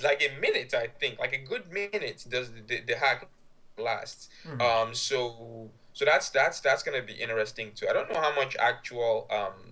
like a minute, I think, like a good minute does the hack lasts. Mhm. So that's gonna be interesting too. I don't know how much actual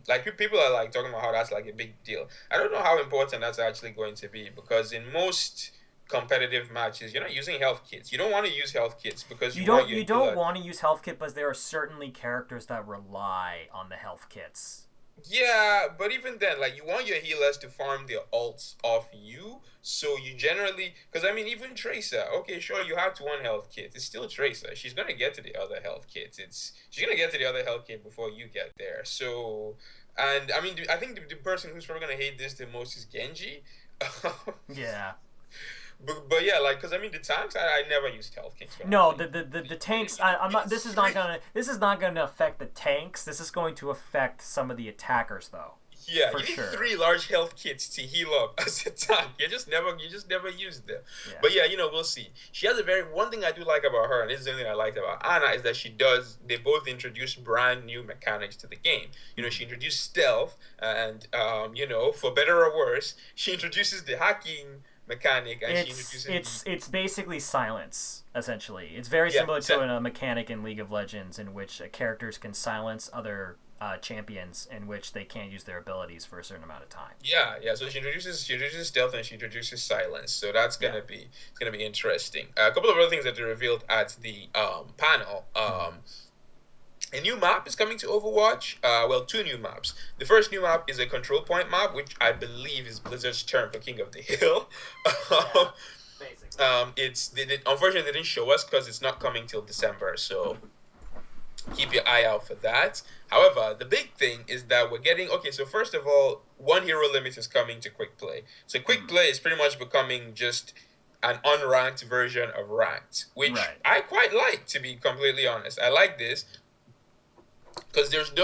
like people are like talking about how that's like a big deal. I don't know how important that's actually going to be because in most competitive matches, you're not using health kits. You don't want to use health kits because You you want don't your you don't healer. want to use health kit, but there are certainly characters that rely on the health kits. Yeah, but even then, like you want your healers to farm their ults off you, so you generally, because I mean, even Tracer, okay, sure, you have to one health kit. It's still Tracer. She's gonna get to the other health kits. She's gonna get to the other health kit before you get there. So, and I mean, I think the person who's probably gonna hate this the most is Genji. Yeah. But yeah, like, because I mean, the tanks, I never used health kits when I No, played. the tanks. I'm not. This is not gonna affect the tanks. This is going to affect some of the attackers, though. Yeah, For you need sure. 3 large health kits to heal up as a tank. You just never use them. Yeah. But yeah, we'll see. She has a very one thing I do like about her, and this is the thing I liked about Anna, is that they both introduce brand new mechanics to the game. She introduced stealth, and for better or worse, she introduces the hacking mechanic, and she introduces it's basically silence. Essentially, it's very similar to a mechanic in League of Legends in which characters can silence other champions in which they can't use their abilities for a certain amount of time. Yeah. So she introduces stealth and she introduces silence. So that's gonna be interesting. A couple of other things that they revealed at the panel. A new map is coming to Overwatch. Well, 2 new maps. The first new map is a control point map, which I believe is Blizzard's term for King of the Hill. Basically. Unfortunately they didn't show us because it's not coming till December. So keep your eye out for that. However, the big thing is that we're getting so first of all, 1 hero limit is coming to quick play. So quick play is pretty much becoming just an unranked version of ranked, which I quite like, to be completely honest. I like this because there's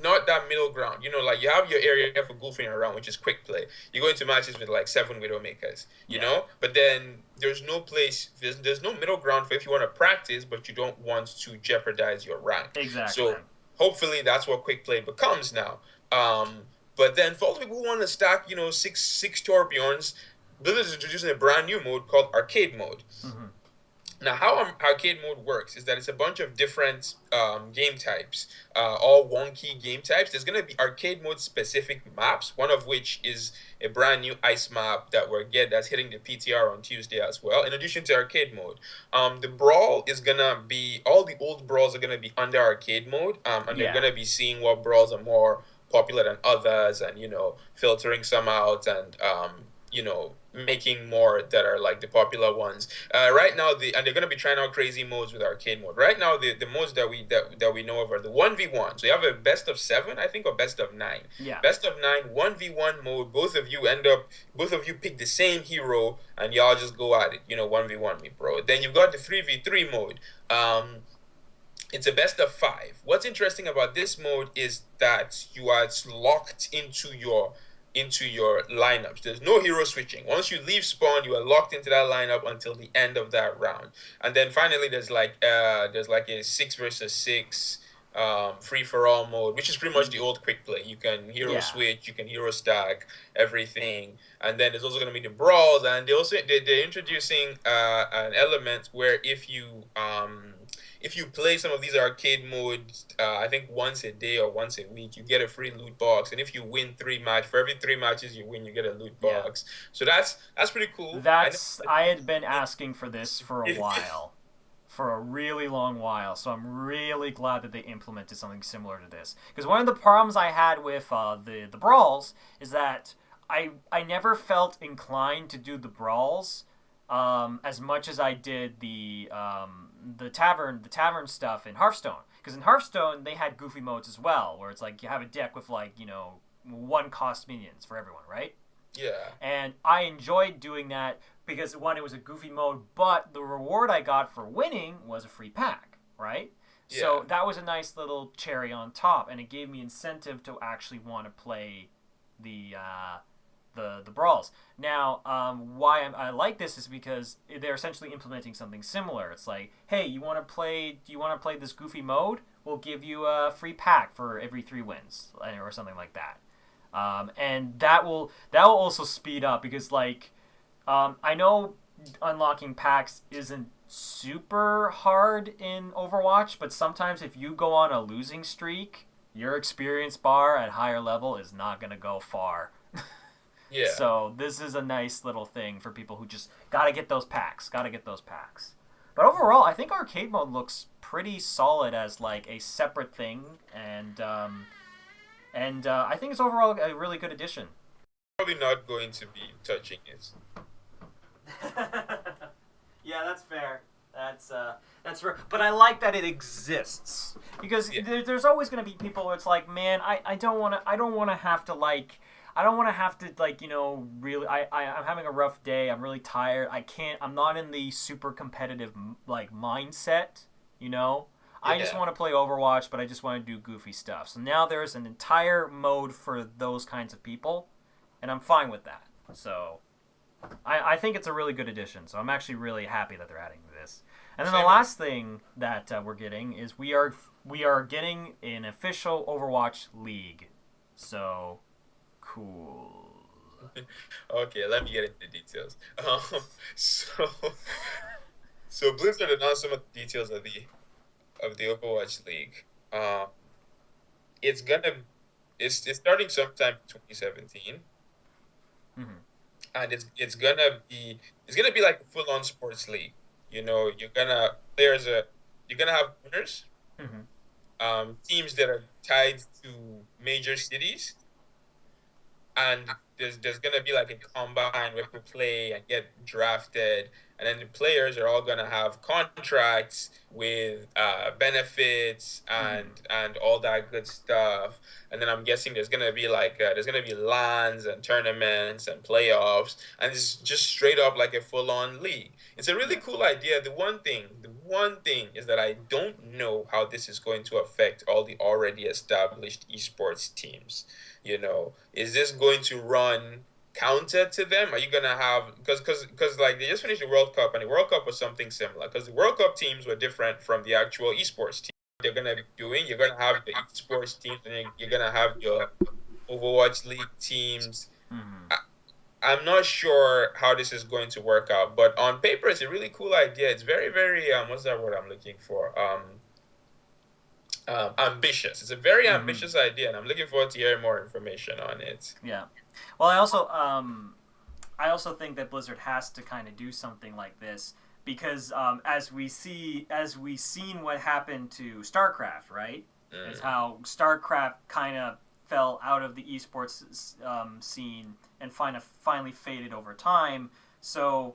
not that middle ground. Like you have your area for goofing around, which is quick play. You go into matches with like 7 Widowmakers, but then there's no place, there's no middle ground for if you want to practice, but you don't want to jeopardize your rank. Exactly. So hopefully that's what quick play becomes now. But then for all the people who want to stack, six Torbjorns, Blizzard is introducing a brand new mode called Arcade Mode. Mm-hmm. Now, how arcade mode works is that it's a bunch of different game types, all wonky game types. There's going to be arcade mode specific maps, one of which is a brand new ice map that's hitting the PTR on Tuesday as well, in addition to arcade mode. The brawl is going to be, all the old brawls are going to be under arcade mode, and they're going to be seeing what brawls are more popular than others and, filtering some out and, making more that are like the popular ones. Right now, and they're gonna be trying out crazy modes with arcade mode. Right now, the modes that we know of are the 1v1. So you have a best of 7, I think, or best of 9. Yeah. Best of 9, 1v1 mode. Both of you pick the same hero, and y'all just go at it. 1v1 me, bro. Then you've got the 3v3 mode. It's a best of 5. What's interesting about this mode is that you are locked into your lineups. There's no hero switching. Once you leave spawn, you are locked into that lineup until the end of that round. And then finally, there's like a 6 versus 6 free for all mode, which is pretty much the old quick play. You can hero switch, you can hero stack, everything. And then there's also going to be the brawls, and they're introducing an element where if you play some of these arcade modes, I think once a day or once a week, you get a free loot box. And if you win for every 3 matches you win, you get a loot box. So that's pretty cool. I had been asking for this for a while. For a really long while. So I'm really glad that they implemented something similar to this. Because one of the problems I had with the brawls is that I never felt inclined to do the brawls as much as I did the tavern stuff in Hearthstone. Because in Hearthstone they had goofy modes as well, where it's like you have a deck with 1 cost minions for everyone, right? Yeah. And I enjoyed doing that because, one, it was a goofy mode, but the reward I got for winning was a free pack, right? Yeah. So that was a nice little cherry on top, and it gave me incentive to actually want to play the brawls. Now, why I like this is because they're essentially implementing something similar. It's like, hey, do you want to play this goofy mode? We'll give you a free pack for every 3 wins, or something like that. And that will also speed up because I know unlocking packs isn't super hard in Overwatch, but sometimes if you go on a losing streak, your experience bar at higher level is not going to go far. Yeah. So this is a nice little thing for people who just gotta get those packs. Gotta get those packs. But overall, I think arcade mode looks pretty solid as like a separate thing, and I think it's overall a really good addition. Probably not going to be touching it. Yeah, that's fair. That's fair. But I like that it exists because Yeah. there's always going to be people where it's like, man, I don't want to have to like. I don't want to have to like really I'm having a rough day. I'm really tired. I'm not in the super competitive like mindset, you know. I just Yeah. want to play Overwatch, but I just want to do goofy stuff. So now there's an entire mode for those kinds of people, and I'm fine with that. So I think it's a really good addition. So I'm actually really happy that they're adding this. And then the Same. last thing that we're getting is we are getting an official Overwatch League. So cool. Okay, let me get into the details. So so Blizzard announced some of the details of the Overwatch League. It's gonna it's starting sometime in 2017, Mm-hmm. and it's gonna be like a full on sports league. You know, you're gonna have winners, Mm-hmm. teams that are tied to major cities, and there's gonna be like a combine where people play and get drafted, and then the players are all gonna have contracts with benefits Mm-hmm. and all that good stuff. And then I'm guessing there's gonna be LANs and tournaments and playoffs, and it's just straight up like a full on league. It's a really Yeah. cool idea. The one thing is that I don't know how this is going to affect all the already established esports teams. You know, is this going to run counter to them? Are you gonna have because like they just finished the World Cup, and the World Cup was something similar because the World Cup teams were different from the actual esports team. They're gonna be doing You're gonna have the esports teams, and you're gonna have your Overwatch League teams. Mm-hmm. I, I'm not sure how this is going to work out, but on paper, it's a really cool idea. It's very what's that word I'm looking for? Ambitious. It's a very Mm-hmm. ambitious idea, and I'm looking forward to hearing more information on it. Yeah. Well, I also think that Blizzard has to kind of do something like this because as we seen what happened to StarCraft, right? Is Mm, how StarCraft kind of fell out of the esports scene and finally faded over time. So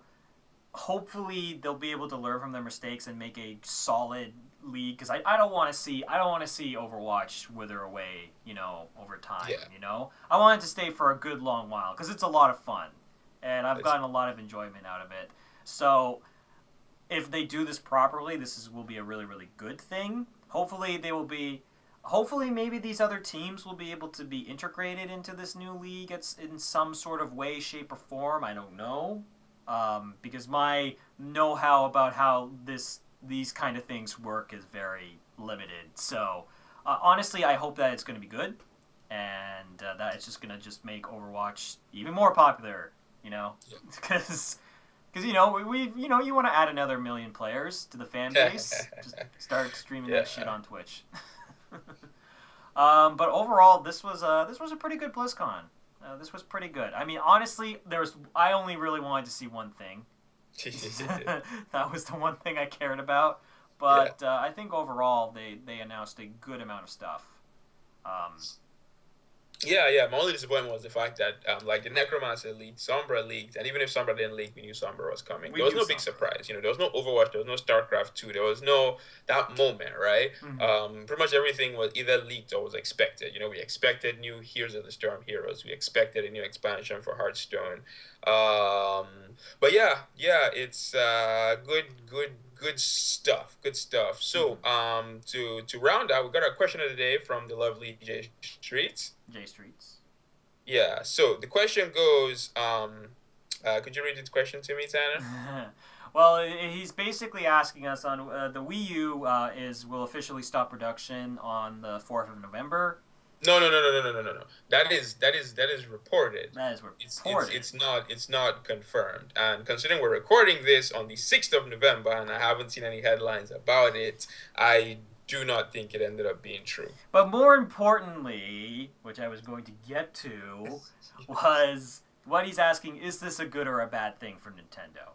hopefully they'll be able to learn from their mistakes and make a solid league because I don't want to see Overwatch wither away over time. yeah, I want it to stay for a good long while because it's a lot of fun and I've it's, gotten a lot of enjoyment out of it. So if they do this properly, will be a really really good thing. Hopefully maybe these other teams will be able to be integrated into this new league in some sort of way, shape, or form. I don't know, because my know-how about how these kind of things work is very limited. So honestly, I hope that it's going to be good, and that it's just going to just make Overwatch even more popular. yeah. Because we you want to add another million players to the fan base, just start streaming that shit Yeah, on Twitch. But overall, this was a pretty good BlizzCon. This was pretty good. I mean, honestly, I only really wanted to see one thing. That was the one thing I cared about. yeah. But I think overall they announced a good amount of stuff. Um, Yeah. My only disappointment was the fact that like the Necromancer leaked, Sombra leaked, and even if Sombra didn't leak, we knew Sombra was coming. we There was knew no big something. surprise. There was no Overwatch, there was no StarCraft 2, there was no that moment, right? Mm-hmm. Pretty much everything was either leaked or was expected. We expected new Heroes of the Storm heroes. We expected a new expansion for Hearthstone. Um, but yeah, it's good stuff. Good stuff. Mm-hmm. So to round out, we got our question of the day from the lovely J Streets. J Streets. Yeah. So the question goes, could you read the question to me, Tanner? Well, he's basically asking us on the Wii U will officially stop production on the 4th of November. No. That is reported. That is It's reported. it's not confirmed. And considering we're recording this on the 6th of November and I haven't seen any headlines about it, I do not think it ended up being true. But more importantly, which I was going to get to, was what he's asking: is this a good or a bad thing for Nintendo?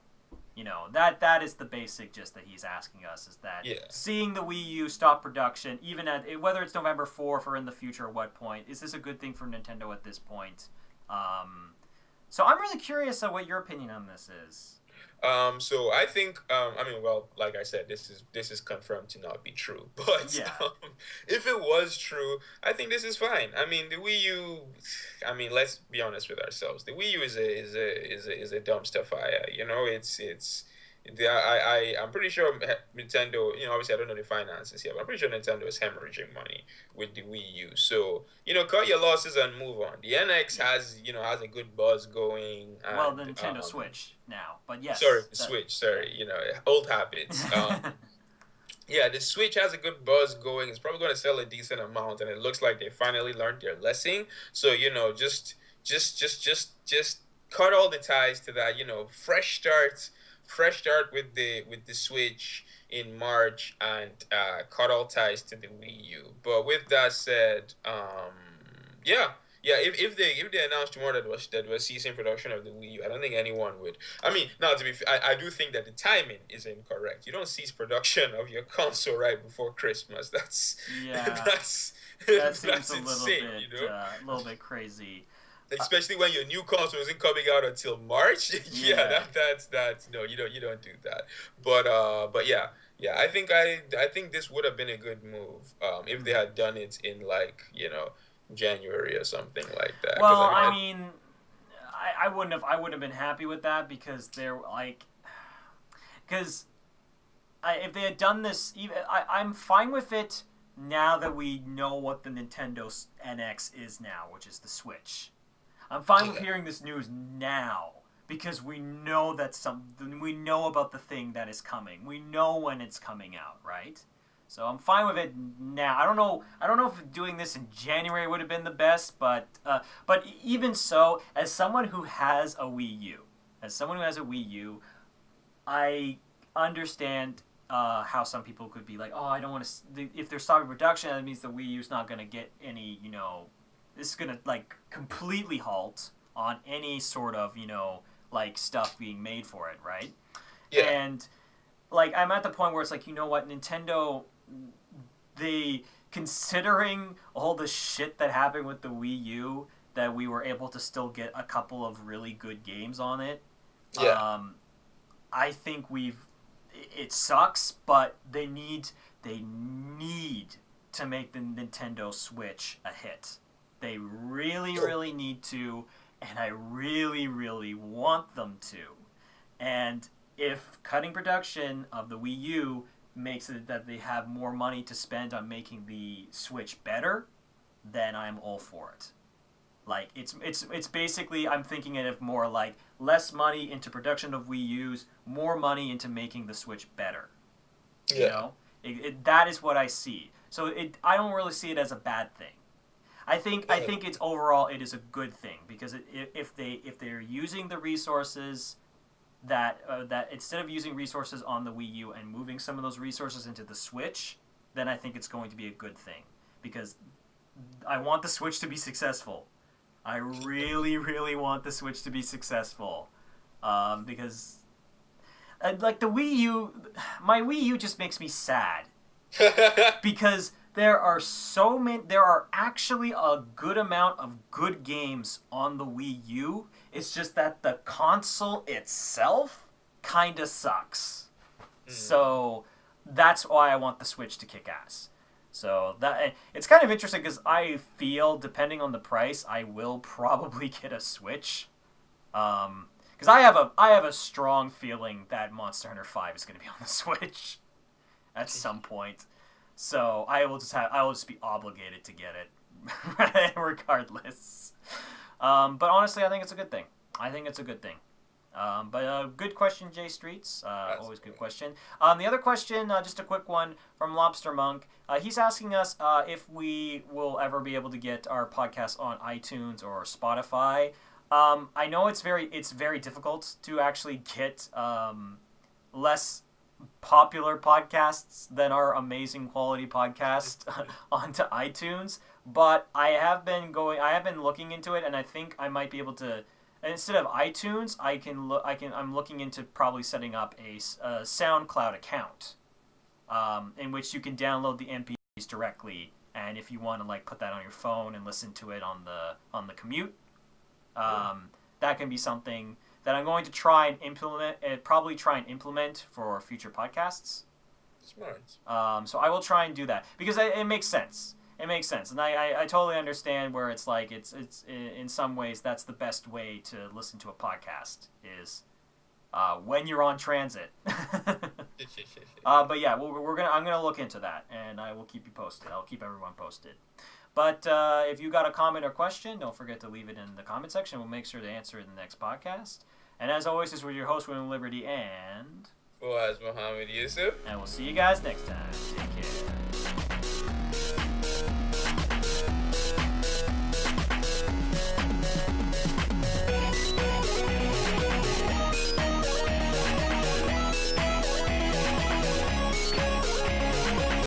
That is the basic gist that he's asking us, is that seeing the Wii U stop production, even at whether it's November 4th or in the future at what point, is this a good thing for Nintendo at this point? So I'm really curious of what your opinion on this is. So I think, well, like I said, this is confirmed to not be true. But Yeah. if it was true, I think this is fine. I mean, the Wii U. Let's be honest with ourselves. The Wii U is a dumpster fire. I'm pretty sure Nintendo. Obviously I don't know the finances here, but I'm pretty sure Nintendo is hemorrhaging money with the Wii U. So cut your losses and move on. The NX has a good buzz going. And, well, the Nintendo Switch now, but yes. Sorry, the Switch. Sorry, old habits. Yeah, the Switch has a good buzz going. It's probably going to sell a decent amount, and it looks like they finally learned their lesson. So just cut all the ties to that. Fresh start with the Switch in March, and cut all ties to the Wii U. But with that said, yeah. Yeah, if they announced tomorrow that was ceasing production of the Wii U, I don't think anyone would. Now to be fair, I do think that the timing is incorrect. You don't cease production of your console right before Christmas. That's that seems that's a little insane, bit a little bit crazy. Especially when your new console isn't coming out until March. That's no, you don't do that. But yeah. I think this would have been a good move if they had done it in January or something like that. Well, I wouldn't have been happy with that, because if they had done this, I'm fine with it now that we know what the Nintendo NX is now, which is the Switch. I'm fine with hearing this news now, because we know we know about the thing that is coming. We know when it's coming out, right? So I'm fine with it now. I don't know if doing this in January would have been the best, but even so, as someone who has a Wii U, I understand how some people could be like, oh, I don't want to. If they're stopping production, that means the Wii U's not going to get any. This is going to completely halt on any sort of stuff being made for it, right? Yeah. And I'm at the point where it's like, you know what, Nintendo, considering all the shit that happened with the Wii U, that we were able to still get a couple of really good games on it. Yeah. I think it sucks, but they need to make the Nintendo Switch a hit. They really, really need to, and I really, really want them to. And if cutting production of the Wii U makes it that they have more money to spend on making the Switch better, then I'm all for it. It's basically, I'm thinking of more like less money into production of Wii U's, more money into making the Switch better. Yeah. That is what I see. So I don't really see it as a bad thing. I think it's overall it is a good thing, because if they're using the resources that instead of using resources on the Wii U and moving some of those resources into the Switch, then I think it's going to be a good thing, because I want the Switch to be successful. I really, really want the Switch to be successful, because the Wii U, my Wii U just makes me sad, because there are actually a good amount of good games on the Wii U. It's just that the console itself kind of sucks. So that's why I want the Switch to kick ass. So it's kind of interesting, because I feel, depending on the price, I will probably get a Switch. Because I have a strong feeling that Monster Hunter 5 is going to be on the Switch at some point. So I will just be obligated to get it, regardless. But honestly, I think it's a good thing. But good question, Jay Streets. Always good question. The other question, just a quick one from Lobster Monk. He's asking us if we will ever be able to get our podcast on iTunes or Spotify. I know it's very difficult to actually get less popular podcasts than our amazing quality podcast onto iTunes, but I have been looking into it, and I think I might be able to. Instead of iTunes, I'm looking into probably setting up a SoundCloud account, in which you can download the MP3s directly, and if you want to like put that on your phone and listen to it on the commute, that can be something that I'm going to try and implement for future podcasts. Smart. So I will try and do that because it makes sense. It makes sense, and I totally understand where it's like it's in some ways that's the best way to listen to a podcast is when you're on transit. But yeah, I'm gonna look into that, and I will keep you posted. I'll keep everyone posted. But if you got a comment or question, don't forget to leave it in the comment section. We'll make sure to answer it in the next podcast. And as always, this was your host, William Liberty, and Fuaz Muhammad Yusuf. And we'll see you guys next time. Take care.